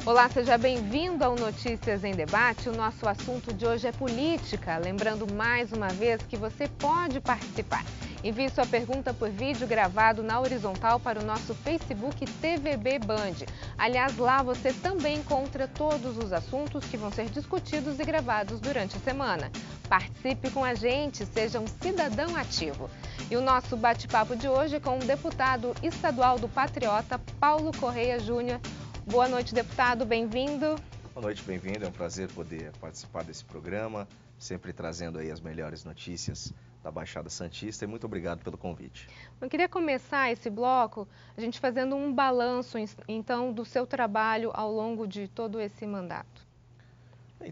Olá, seja bem-vindo ao Notícias em Debate. O nosso assunto de hoje é política. Lembrando mais uma vez que você pode participar. Envie sua pergunta por vídeo gravado na horizontal para o nosso Facebook TVB Band. Aliás, lá você também encontra todos os assuntos que vão ser discutidos e gravados durante a semana. Participe com a gente, seja um cidadão ativo. E o nosso bate-papo de hoje é com o deputado estadual do Patriota, Paulo Correia Júnior. Boa noite, deputado, bem-vindo. Boa noite, bem-vindo. É um prazer poder participar desse programa, sempre trazendo aí as melhores notícias da Baixada Santista, e muito obrigado pelo convite. Eu queria começar esse bloco, a gente fazendo um balanço, então, do seu trabalho ao longo de todo esse mandato.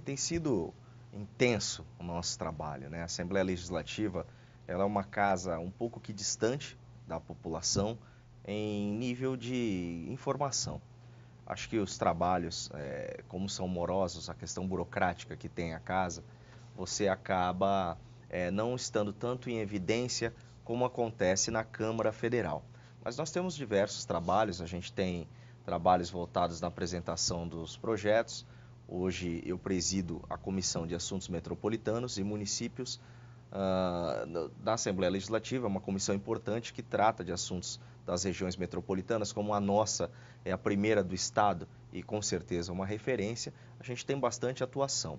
Tem sido intenso o nosso trabalho, né? A Assembleia Legislativa, ela é uma casa um pouco que distante da população em nível de informação. Acho que os trabalhos, como são morosos, a questão burocrática que tem a casa, você acaba não estando tanto em evidência como acontece na Câmara Federal. Mas nós temos diversos trabalhos, a gente tem trabalhos voltados na apresentação dos projetos. Hoje eu presido a Comissão de Assuntos Metropolitanos e Municípios da Assembleia Legislativa, é uma comissão importante que trata de assuntos das regiões metropolitanas, como a nossa é a primeira do estado e com certeza uma referência, a gente tem bastante atuação.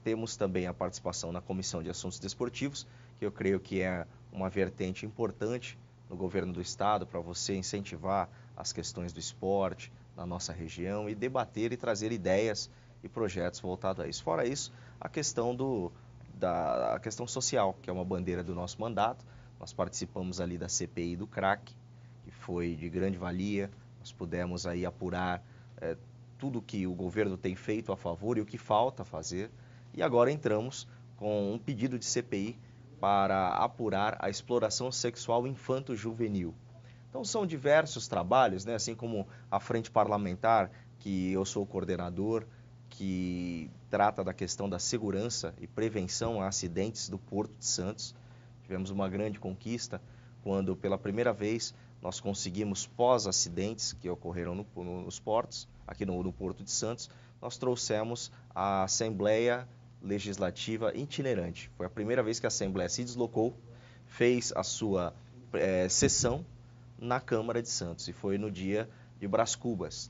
Temos também a participação na Comissão de Assuntos Desportivos, que eu creio que é uma vertente importante no governo do estado para você incentivar as questões do esporte na nossa região e debater e trazer ideias e projetos voltados a isso. Fora isso, a questão a questão social, que é uma bandeira do nosso mandato. Nós participamos ali da CPI do crack, que foi de grande valia. Nós pudemos aí apurar tudo que o governo tem feito a favor e o que falta fazer. E agora entramos com um pedido de CPI para apurar a exploração sexual infanto-juvenil. Então são diversos trabalhos, né? Assim como a Frente Parlamentar, que eu sou coordenador, que trata da questão da segurança e prevenção a acidentes do Porto de Santos. Tivemos uma grande conquista quando, pela primeira vez, nós conseguimos, pós-acidentes que ocorreram nos portos, aqui no Porto de Santos, nós trouxemos a Assembleia Legislativa itinerante. Foi a primeira vez que a Assembleia se deslocou, fez a sua sessão na Câmara de Santos, e foi no dia de Brás Cubas.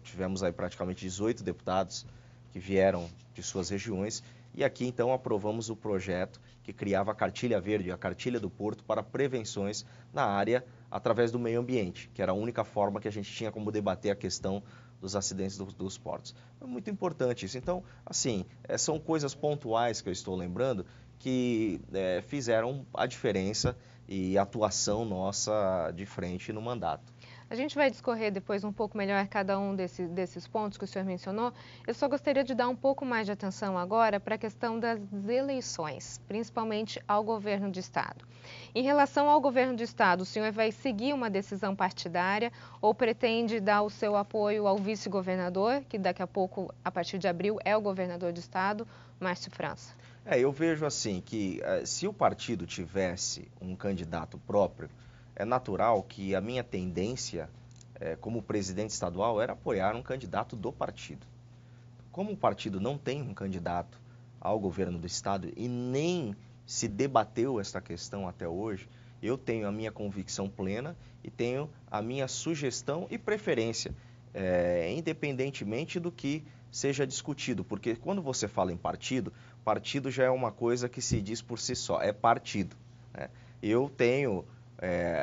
Tivemos aí praticamente 18 deputados que vieram de suas regiões, e aqui então aprovamos o projeto que criava a Cartilha Verde, a Cartilha do Porto, para prevenções na área através do meio ambiente, que era a única forma que a gente tinha como debater a questão dos acidentes dos portos. É muito importante isso. Então, assim, são coisas pontuais que eu estou lembrando que fizeram a diferença e a atuação nossa de frente no mandato. A gente vai discorrer depois um pouco melhor cada um desses pontos que o senhor mencionou. Eu só gostaria de dar um pouco mais de atenção agora para a questão das eleições, principalmente ao governo do estado. Em relação ao governo do estado, o senhor vai seguir uma decisão partidária ou pretende dar o seu apoio ao vice-governador, que daqui a pouco, a partir de abril, é o governador do estado, Márcio França? Eu vejo assim que se o partido tivesse um candidato próprio, é natural que a minha tendência, como presidente estadual, era apoiar um candidato do partido. Como o partido não tem um candidato ao governo do estado e nem se debateu esta questão até hoje, eu tenho a minha convicção plena e tenho a minha sugestão e preferência, independentemente do que seja discutido. Porque quando você fala em partido, partido já é uma coisa que se diz por si só, é partido, né? Eu tenho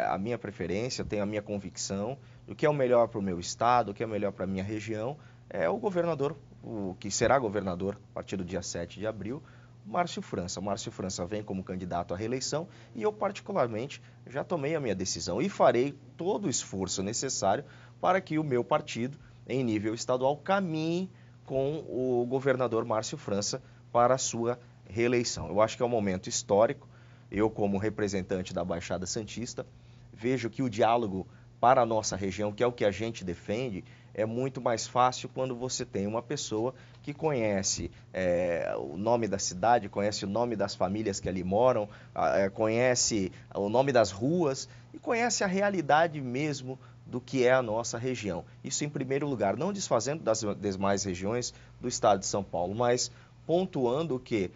a minha preferência, tenho a minha convicção do que é o melhor para o meu estado, o que é o melhor para a minha região. É o governador, o que será governador a partir do dia 7 de abril, Márcio França. Márcio França vem como candidato à reeleição e eu, particularmente, já tomei a minha decisão e farei todo o esforço necessário para que o meu partido, em nível estadual, caminhe com o governador Márcio França para a sua reeleição. Eu acho que é um momento histórico. Eu, como representante da Baixada Santista, vejo que o diálogo para a nossa região, que é o que a gente defende, é muito mais fácil quando você tem uma pessoa que conhece o nome da cidade, conhece o nome das famílias que ali moram, conhece o nome das ruas e conhece a realidade mesmo do que é a nossa região. Isso em primeiro lugar, não desfazendo das demais regiões do estado de São Paulo, mas pontuando que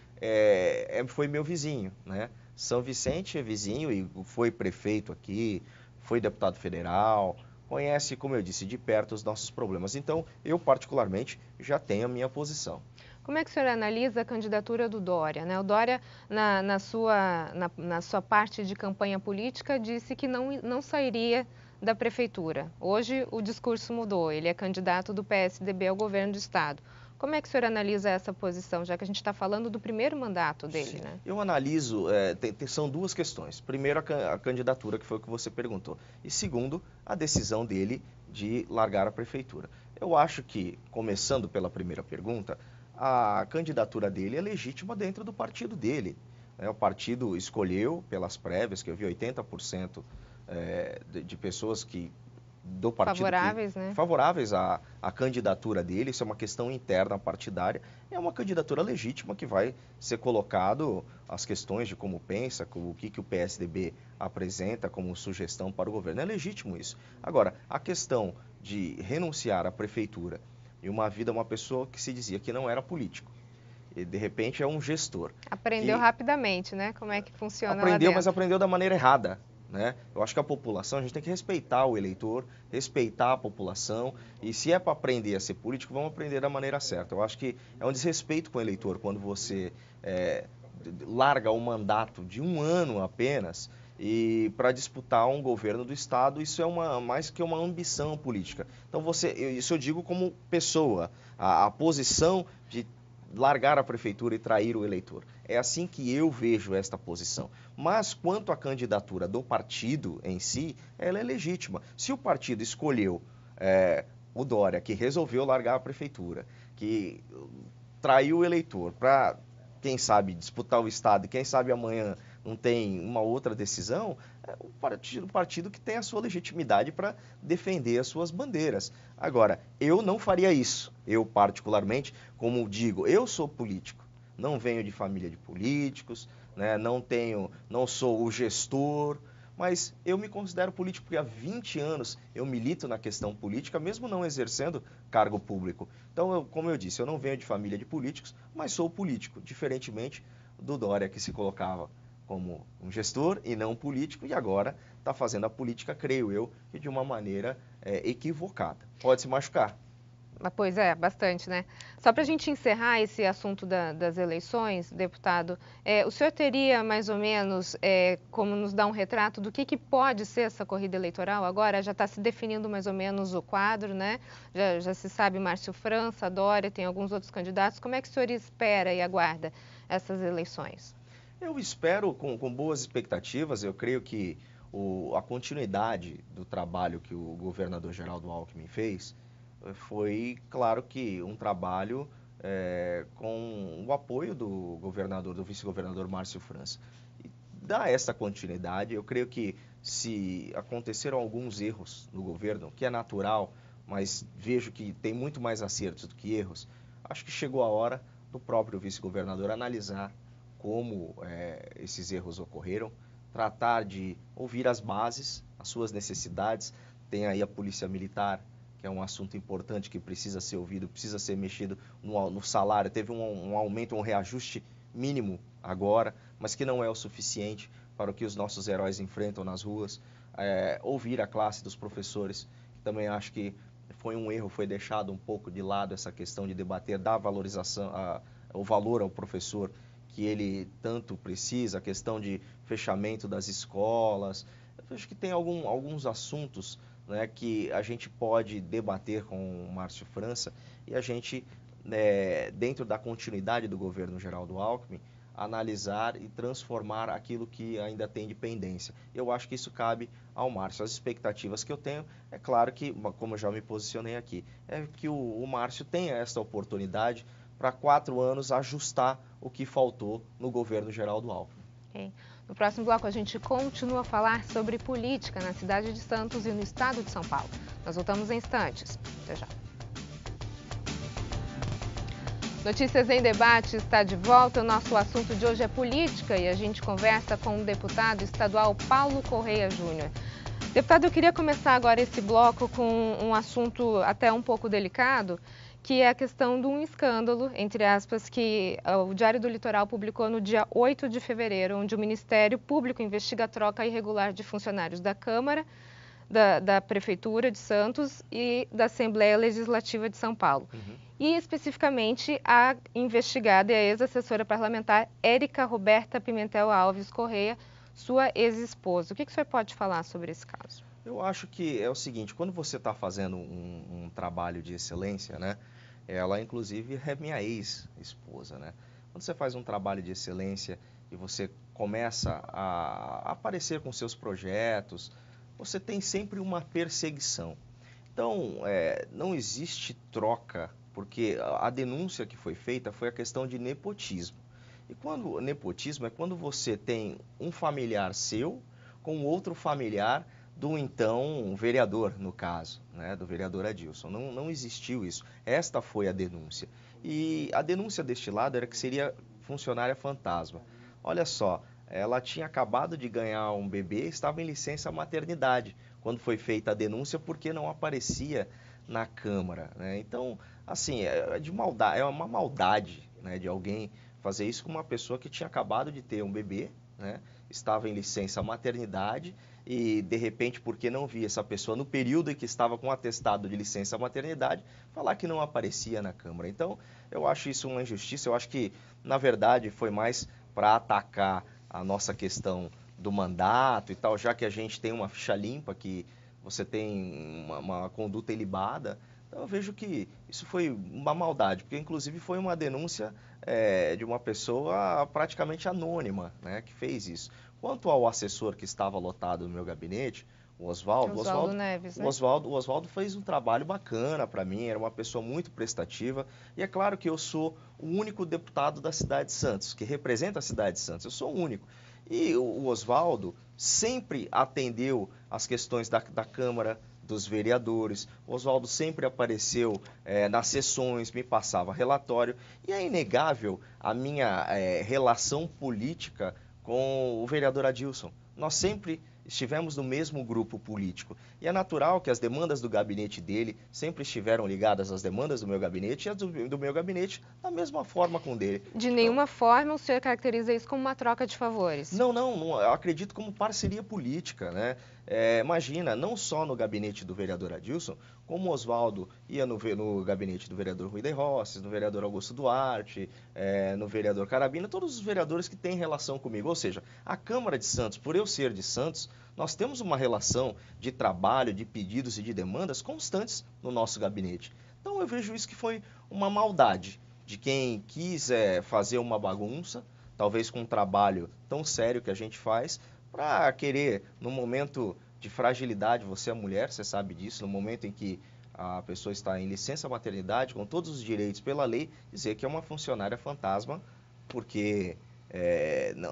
foi meu vizinho, né? São Vicente é vizinho e foi prefeito aqui, foi deputado federal, conhece, como eu disse, de perto os nossos problemas. Então, eu particularmente já tenho a minha posição. Como é que o senhor analisa a candidatura do Dória, né? O Dória, na sua parte de campanha política, disse que não sairia da prefeitura. Hoje o discurso mudou, ele é candidato do PSDB ao governo do estado. Como é que o senhor analisa essa posição, já que a gente está falando do primeiro mandato dele, né? Eu analiso, são duas questões. Primeiro, a candidatura, que foi o que você perguntou. E segundo, a decisão dele de largar a prefeitura. Eu acho que, começando pela primeira pergunta, a candidatura dele é legítima dentro do partido dele. O partido escolheu, pelas prévias, que eu vi 80% de pessoas do partido favoráveis, né? Favoráveis à candidatura dele. Isso é uma questão interna partidária, é uma candidatura legítima que vai ser colocado as questões de como pensa, o que o PSDB apresenta como sugestão para o governo. É legítimo isso. Agora, a questão de renunciar à prefeitura e uma pessoa que se dizia que não era político, e de repente é um gestor. Aprendeu rapidamente, né? Como é que funciona lá Aprendeu, dentro. mas aprendeu da maneira errada. Né? Eu acho que a população, a gente tem que respeitar o eleitor, respeitar a população, e se é para aprender a ser político, vamos aprender da maneira certa. Eu acho que é um desrespeito com o eleitor quando você larga o mandato de um ano apenas e para disputar um governo do estado. Isso é mais que uma ambição política. Então isso eu digo como pessoa, a posição de largar a prefeitura e trair o eleitor. É assim que eu vejo esta posição. Mas quanto à candidatura do partido em si, ela é legítima. Se o partido escolheu o Dória, que resolveu largar a prefeitura, que traiu o eleitor para, quem sabe, disputar o estado, e quem sabe amanhã não tem uma outra decisão, é o partido que tem a sua legitimidade para defender as suas bandeiras. Agora, eu não faria isso. Eu, particularmente, como digo, eu sou político, não venho de família de políticos, né? Não sou o gestor, mas eu me considero político porque há 20 anos eu milito na questão política, mesmo não exercendo cargo público. Então, como eu disse, eu não venho de família de políticos, mas sou político, diferentemente do Dória, que se colocava como um gestor e não um político, e agora está fazendo a política, creio eu, que de uma maneira equivocada. Pode se machucar. Pois é, bastante, né? Só para a gente encerrar esse assunto das eleições, deputado, o senhor teria mais ou menos como nos dar um retrato do que pode ser essa corrida eleitoral agora? Já está se definindo mais ou menos o quadro, né? Já se sabe Márcio França, Dória, tem alguns outros candidatos. Como é que o senhor espera e aguarda essas eleições? Eu espero com boas expectativas. Eu creio que a continuidade do trabalho que o governador Geraldo Alckmin fez foi, claro que um trabalho com o apoio do vice-governador Márcio França. E dá essa continuidade. Eu creio que se aconteceram alguns erros no governo, que é natural, mas vejo que tem muito mais acertos do que erros, acho que chegou a hora do próprio vice-governador analisar como esses erros ocorreram, tratar de ouvir as bases, as suas necessidades. Tem aí a Polícia Militar, que é um assunto importante que precisa ser ouvido, precisa ser mexido no salário. Teve um aumento, um reajuste mínimo agora, mas que não é o suficiente para o que os nossos heróis enfrentam nas ruas. Ouvir a classe dos professores, que também acho que foi um erro, foi deixado um pouco de lado essa questão de debater, dar valorização, o valor ao professor que ele tanto precisa, a questão de fechamento das escolas. Eu acho que tem alguns assuntos, né, que a gente pode debater com o Márcio França e a gente, dentro da continuidade do governo Geraldo Alckmin, analisar e transformar aquilo que ainda tem de pendência. Eu acho que isso cabe ao Márcio. As expectativas que eu tenho, é claro que, como eu já me posicionei aqui, é que o Márcio tenha essa oportunidade para 4 anos ajustar o que faltou no governo Geraldo Alckmin. Okay. No próximo bloco a gente continua a falar sobre política na cidade de Santos e no estado de São Paulo. Nós voltamos em instantes. Até já. Notícias em Debate está de volta. O nosso assunto de hoje é política e a gente conversa com o deputado estadual Paulo Correia Júnior. Deputado, eu queria começar agora esse bloco com um assunto até um pouco delicado, que é a questão de um escândalo, entre aspas, que o Diário do Litoral publicou no dia 8 de fevereiro, onde o Ministério Público investiga a troca irregular de funcionários da Câmara, da Prefeitura de Santos e da Assembleia Legislativa de São Paulo. E, especificamente, a investigada é a ex-assessora parlamentar Érica Roberta Pimentel Alves Correia, sua ex-esposa. O que o senhor pode falar sobre esse caso? Eu acho que é o seguinte, quando você está fazendo um trabalho de excelência, né? Ela, inclusive, é minha ex-esposa, né? Quando você faz um trabalho de excelência e você começa a aparecer com seus projetos, você tem sempre uma perseguição. Então, não existe troca, porque a denúncia que foi feita foi a questão de nepotismo. E quando nepotismo é quando você tem um familiar seu com outro familiar do então vereador, no caso, né, do vereador Adilson. Não existiu isso. Esta foi a denúncia. E a denúncia deste lado era que seria funcionária fantasma. Olha só, ela tinha acabado de ganhar um bebê, estava em licença maternidade, quando foi feita a denúncia, porque não aparecia na Câmara, né? Então, assim, é uma maldade, né, de alguém fazer isso com uma pessoa que tinha acabado de ter um bebê, né, estava em licença maternidade e, de repente, porque não via essa pessoa no período em que estava com atestado de licença maternidade, falar que não aparecia na Câmara. Então, eu acho isso uma injustiça. Eu acho que, na verdade, foi mais para atacar a nossa questão do mandato e tal, já que a gente tem uma ficha limpa, que você tem uma conduta ilibada. Então, eu vejo que isso foi uma maldade, porque, inclusive, foi uma denúncia de uma pessoa praticamente anônima, né, que fez isso. Quanto ao assessor que estava lotado no meu gabinete, o Oswaldo Neves, né? O Oswaldo fez um trabalho bacana para mim, era uma pessoa muito prestativa. E é claro que eu sou o único deputado da cidade de Santos, que representa a cidade de Santos, eu sou o único. E o Oswaldo sempre atendeu as questões da Câmara, dos vereadores. O Oswaldo sempre apareceu nas sessões, me passava relatório. E é inegável a minha relação política com o vereador Adilson. Nós sempre estivemos no mesmo grupo político. E é natural que as demandas do gabinete dele sempre estiveram ligadas às demandas do meu gabinete e as do meu gabinete da mesma forma com o dele. De nenhuma forma o senhor caracteriza isso como uma troca de favores? Não, eu acredito como parceria política, né? Imagina, não só no gabinete do vereador Adilson, como o Oswaldo ia no gabinete do vereador Rui de Rosses, no vereador Augusto Duarte, no vereador Carabina, todos os vereadores que têm relação comigo. Ou seja, a Câmara de Santos, por eu ser de Santos, nós temos uma relação de trabalho, de pedidos e de demandas constantes no nosso gabinete. Então eu vejo isso que foi uma maldade de quem quis fazer uma bagunça, talvez com um trabalho tão sério que a gente faz, para querer, no momento de fragilidade, você é mulher, você sabe disso, no momento em que a pessoa está em licença maternidade, com todos os direitos pela lei, dizer que é uma funcionária fantasma, porque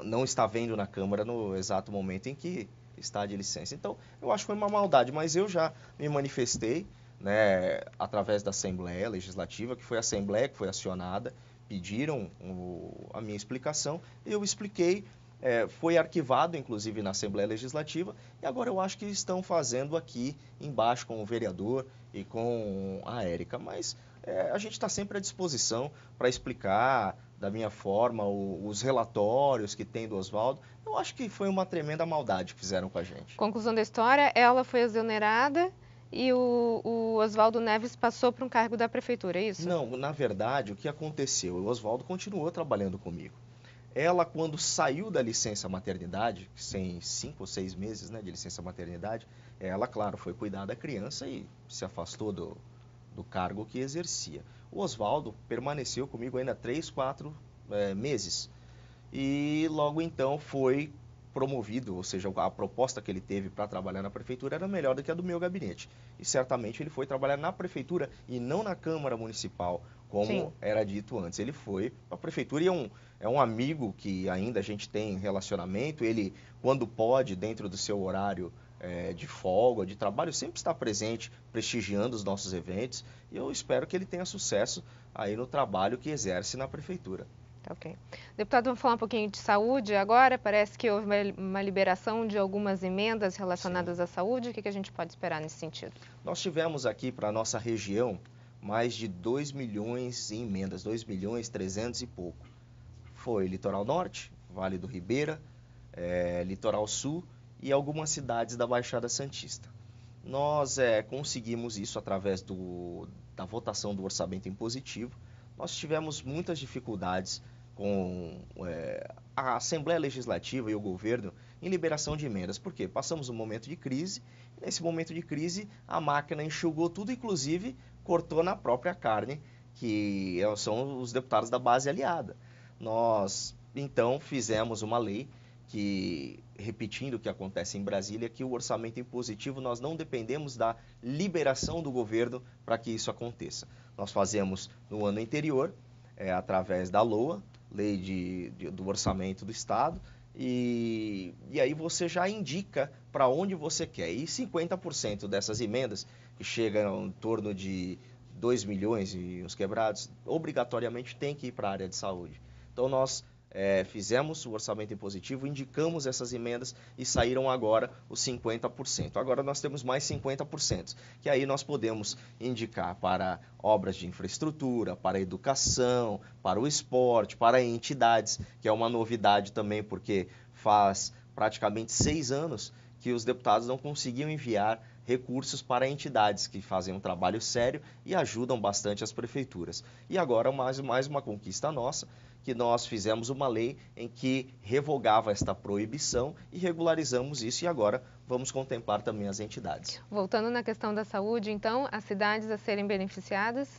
não está vendo na Câmara no exato momento em que está de licença. Então, eu acho que foi uma maldade, mas eu já me manifestei, né, através da Assembleia Legislativa, que foi a Assembleia que foi acionada, pediram a minha explicação, eu expliquei, foi arquivado, inclusive, na Assembleia Legislativa, e agora eu acho que estão fazendo aqui embaixo com o vereador e com a Érica. Mas a gente está sempre à disposição para explicar da minha forma os relatórios que tem do Oswaldo. Eu acho que foi uma tremenda maldade que fizeram com a gente. Conclusão da história, ela foi exonerada e o Oswaldo Neves passou para um cargo da prefeitura, é isso? Não, na verdade, o que aconteceu? O Oswaldo continuou trabalhando comigo. Ela, quando saiu da licença maternidade, sem 5 ou 6 meses, né, de licença maternidade, ela, claro, foi cuidar da criança e se afastou do cargo que exercia. O Oswaldo permaneceu comigo ainda 3, 4 meses e logo então foi promovido, ou seja, a proposta que ele teve para trabalhar na prefeitura era melhor do que a do meu gabinete. E certamente ele foi trabalhar na prefeitura e não na Câmara Municipal, como Sim. era dito antes. Ele foi para a prefeitura e é um amigo que ainda a gente tem relacionamento. Ele, quando pode, dentro do seu horário de folga, de trabalho, sempre está presente, prestigiando os nossos eventos. E eu espero que ele tenha sucesso aí no trabalho que exerce na prefeitura. Ok. Deputado, vamos falar um pouquinho de saúde agora. Parece que houve uma liberação de algumas emendas relacionadas à saúde. O que a gente pode esperar nesse sentido? Nós tivemos aqui para a nossa região mais de 2 milhões em emendas, 2 milhões 300 e pouco. Foi Litoral Norte, Vale do Ribeira, Litoral Sul e algumas cidades da Baixada Santista. Nós conseguimos isso através da votação do orçamento impositivo. Nós tivemos muitas dificuldades com a Assembleia Legislativa e o governo em liberação de emendas. Por quê? Passamos um momento de crise, e nesse momento de crise a máquina enxugou tudo, inclusive cortou na própria carne, que são os deputados da base aliada. Nós, então, fizemos uma lei que, repetindo o que acontece em Brasília, que o orçamento impositivo nós não dependemos da liberação do governo para que isso aconteça. Nós fazemos no ano anterior, através da LOA, Lei do Orçamento do Estado, e aí você já indica para onde você quer. E 50% dessas emendas, que chegam em torno de 2 milhões e uns quebrados, obrigatoriamente tem que ir para a área de saúde. Então nós fizemos o orçamento impositivo, indicamos essas emendas e saíram agora os 50%. Agora nós temos mais 50%, que aí nós podemos indicar para obras de infraestrutura, para a educação, para o esporte, para entidades, que é uma novidade também, porque faz praticamente 6 anos que os deputados não conseguiam enviar recursos para entidades que fazem um trabalho sério e ajudam bastante as prefeituras. E agora mais uma conquista nossa, que nós fizemos uma lei em que revogava esta proibição e regularizamos isso, e agora vamos contemplar também as entidades. Voltando na questão da saúde, então, as cidades a serem beneficiadas?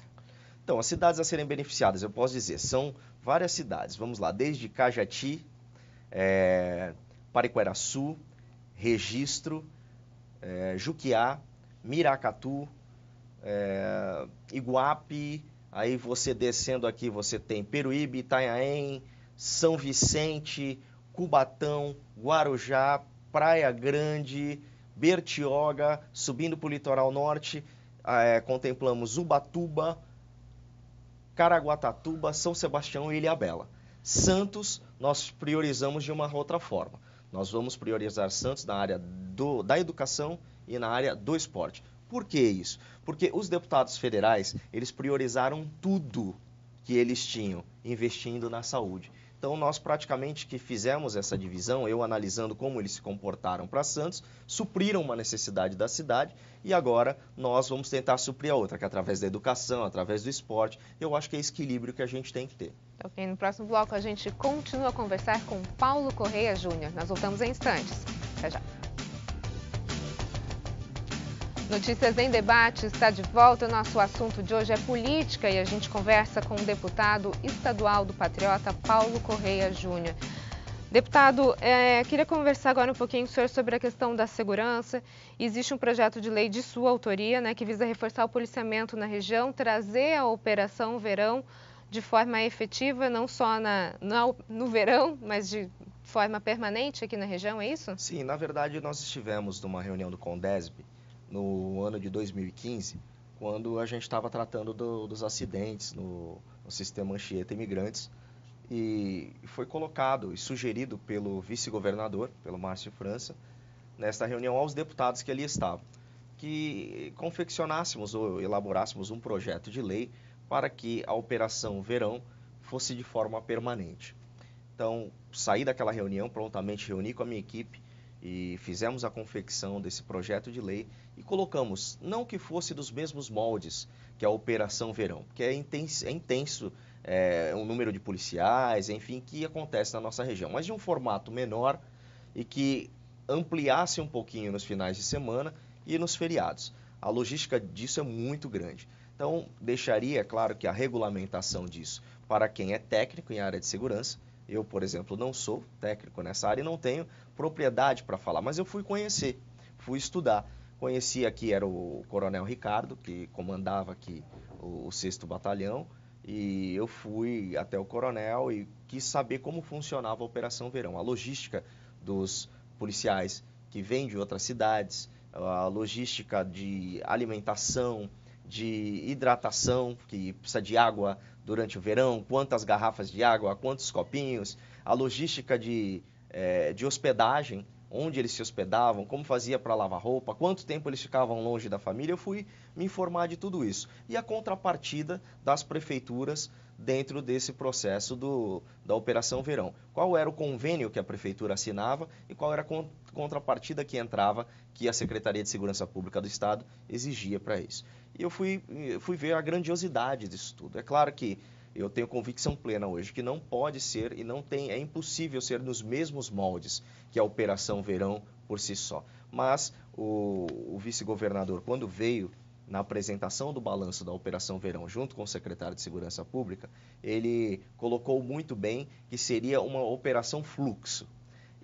Então, as cidades a serem beneficiadas, eu posso dizer, são várias cidades. Vamos lá, desde Cajati, Pariqueraçu, Registro, Juquiá, Miracatu, Iguape. Aí você descendo aqui, você tem Peruíbe, Itanhaém, São Vicente, Cubatão, Guarujá, Praia Grande, Bertioga, subindo para o litoral norte, contemplamos Ubatuba, Caraguatatuba, São Sebastião e Ilhabela. Santos, nós priorizamos de uma outra forma. Nós vamos priorizar Santos na área da educação e na área do esporte. Por que isso? Porque os deputados federais, eles priorizaram tudo que eles tinham, investindo na saúde. Então, nós praticamente que fizemos essa divisão, eu analisando como eles se comportaram para Santos, supriram uma necessidade da cidade e agora nós vamos tentar suprir a outra, que é através da educação, através do esporte. Eu acho que é esse equilíbrio que a gente tem que ter. Ok, no próximo bloco a gente continua a conversar com Paulo Correia Júnior. Nós voltamos em instantes. Até já. Notícias em Debate está de volta. O nosso assunto de hoje é política e a gente conversa com o deputado estadual do Patriota, Paulo Correia Júnior. Deputado, queria conversar agora um pouquinho com o senhor sobre a questão da segurança. Existe um projeto de lei de sua autoria, né, que visa reforçar o policiamento na região, trazer a Operação Verão de forma efetiva, não só no verão, mas de forma permanente aqui na região, é isso? Sim, na verdade nós estivemos numa reunião do Condesb no ano de 2015, quando a gente estava tratando dos acidentes no sistema Anchieta Imigrantes, e foi colocado e sugerido pelo vice-governador, pelo Márcio França, nesta reunião aos deputados que ali estavam, que confeccionássemos ou elaborássemos um projeto de lei para que a Operação Verão fosse de forma permanente. Então, saí daquela reunião, prontamente reuni com a minha equipe e fizemos a confecção desse projeto de lei e colocamos, não que fosse dos mesmos moldes que a Operação Verão, que é intenso o número de policiais, enfim, que acontece na nossa região, mas de um formato menor e que ampliasse um pouquinho nos finais de semana e nos feriados. A logística disso é muito grande. Então, deixaria, claro, que a regulamentação disso para quem é técnico em área de segurança. Eu, por exemplo, não sou técnico nessa área e não tenho propriedade para falar, mas eu fui conhecer, fui estudar. Conheci aqui, era o Coronel Ricardo, que comandava aqui o 6º Batalhão, e eu fui até o Coronel e quis saber como funcionava a Operação Verão, a logística dos policiais que vêm de outras cidades, a logística de alimentação, de hidratação, que precisa de água durante o verão, quantas garrafas de água, quantos copinhos, a logística de hospedagem, onde eles se hospedavam, como fazia para lavar roupa, quanto tempo eles ficavam longe da família. Eu fui me informar de tudo isso. E a contrapartida das prefeituras dentro desse processo da Operação Verão. Qual era o convênio que a prefeitura assinava e qual era a contrapartida que entrava, que a Secretaria de Segurança Pública do Estado exigia para isso. E eu fui ver a grandiosidade disso tudo. É claro que eu tenho convicção plena hoje que não pode ser e é impossível ser nos mesmos moldes que a Operação Verão por si só. Mas o vice-governador, quando veio na apresentação do balanço da Operação Verão, junto com o secretário de Segurança Pública, ele colocou muito bem que seria uma operação fluxo.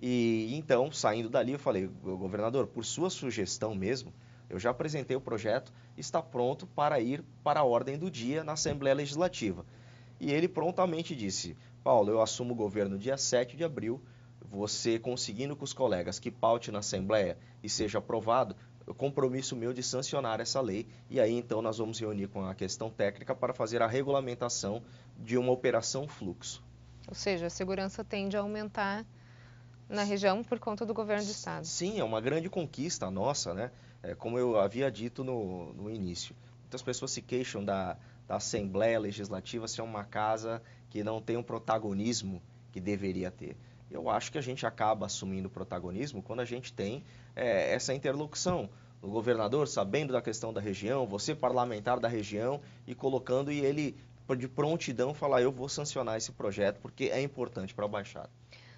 E então, saindo dali, eu falei, governador, por sua sugestão mesmo, eu já apresentei o projeto, está pronto para ir para a ordem do dia na Assembleia Legislativa. E ele prontamente disse, Paulo, eu assumo o governo dia 7 de abril, você conseguindo com os colegas que paute na Assembleia e seja aprovado, o compromisso meu de sancionar essa lei, e aí então nós vamos reunir com a questão técnica para fazer a regulamentação de uma operação fluxo. Ou seja, a segurança tende a aumentar na região por conta do governo do estado. Sim, é uma grande conquista nossa, né? Como eu havia dito no início. Muitas pessoas se queixam da Assembleia Legislativa ser uma casa que não tem um protagonismo que deveria ter. Eu acho que a gente acaba assumindo protagonismo quando a gente tem essa interlocução. O governador sabendo da questão da região, você parlamentar da região e colocando, e ele de prontidão falar, eu vou sancionar esse projeto porque é importante para a Baixada.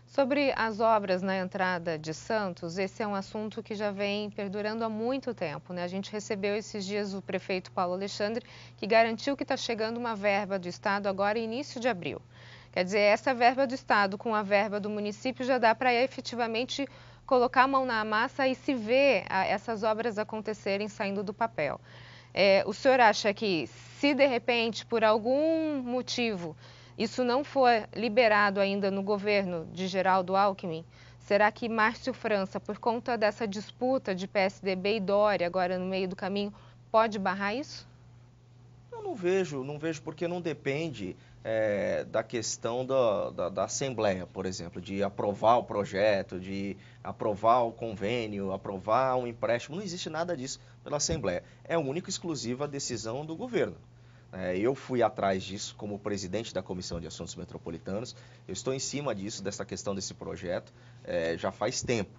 Sobre as obras na entrada de Santos, esse é um assunto que já vem perdurando há muito tempo, né? A gente recebeu esses dias o prefeito Paulo Alexandre, que garantiu que está chegando uma verba do estado agora início de abril. Quer dizer, essa verba do estado com a verba do município já dá para efetivamente colocar a mão na massa e se ver essas obras acontecerem saindo do papel. O senhor acha que se de repente, por algum motivo, isso não for liberado ainda no governo de Geraldo Alckmin, será que Márcio França, por conta dessa disputa de PSDB e Dória agora no meio do caminho, pode barrar isso? Eu não vejo porque não depende da questão da Assembleia, por exemplo, de aprovar o projeto, de aprovar o convênio, aprovar um empréstimo. Não existe nada disso pela Assembleia. É única e exclusiva decisão do governo. Eu fui atrás disso como presidente da Comissão de Assuntos Metropolitanos. Eu estou em cima disso, dessa questão desse projeto, já faz tempo.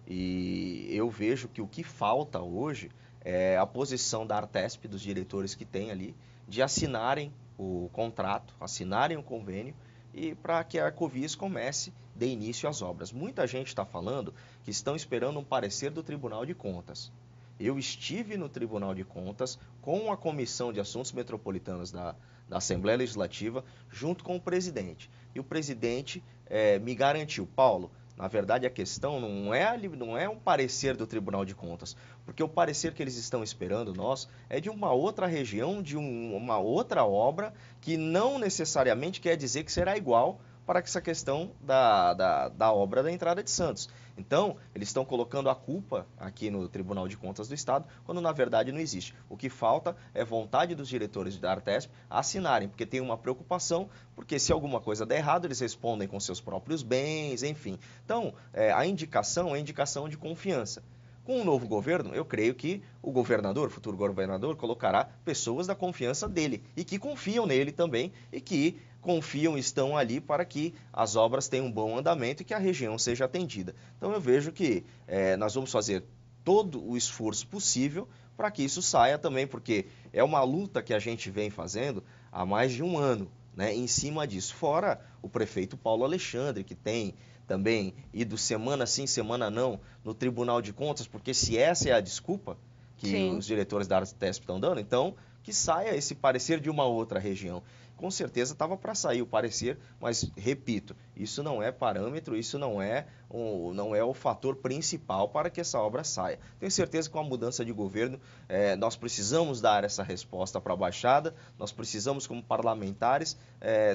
E eu vejo que o que falta hoje é a posição da Artesp, dos diretores que tem ali, de assinarem o contrato, assinarem o convênio e para que a Arcovias comece, dê início às obras. Muita gente está falando que estão esperando um parecer do Tribunal de Contas. Eu estive no Tribunal de Contas com a Comissão de Assuntos Metropolitanos da Assembleia Legislativa, junto com o presidente. E o presidente me garantiu, Paulo, na verdade a questão não é um parecer do Tribunal de Contas, porque o parecer que eles estão esperando nós é de uma outra região, de uma outra obra, que não necessariamente quer dizer que será igual para essa questão da obra da entrada de Santos. Então, eles estão colocando a culpa aqui no Tribunal de Contas do Estado, quando na verdade não existe. O que falta é vontade dos diretores da Artesp assinarem, porque tem uma preocupação, porque se alguma coisa der errado, eles respondem com seus próprios bens, enfim. Então, a indicação é indicação de confiança. Com o novo governo, eu creio que o governador, o futuro governador, colocará pessoas da confiança dele e que confiam nele também e que confiam, estão ali para que as obras tenham um bom andamento e que a região seja atendida. Então eu vejo que nós vamos fazer todo o esforço possível para que isso saia também, porque é uma luta que a gente vem fazendo há mais de um ano, né, em cima disso. Fora o prefeito Paulo Alexandre, que tem também ido semana sim, semana não, no Tribunal de Contas, porque se essa é a desculpa que Sim. os diretores da Artesp estão dando, então que saia esse parecer de uma outra região. Com certeza estava para sair o parecer, mas, repito, isso não é parâmetro, isso não é o fator principal para que essa obra saia. Tenho certeza que com a mudança de governo, nós precisamos dar essa resposta para a Baixada, nós precisamos, como parlamentares,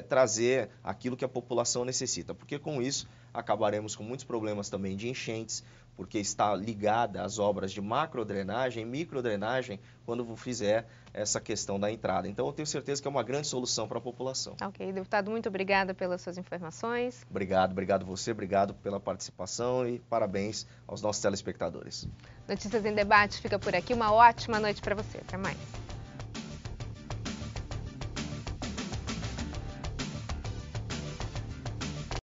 trazer aquilo que a população necessita, porque com isso acabaremos com muitos problemas também de enchentes, porque está ligada às obras de macrodrenagem e microdrenagem quando fizer essa questão da entrada. Então, eu tenho certeza que é uma grande solução para a população. Ok, deputado, muito obrigada pelas suas informações. Obrigado você, obrigado pela participação e parabéns aos nossos telespectadores. Notícias em Debate fica por aqui. Uma ótima noite para você. Até mais.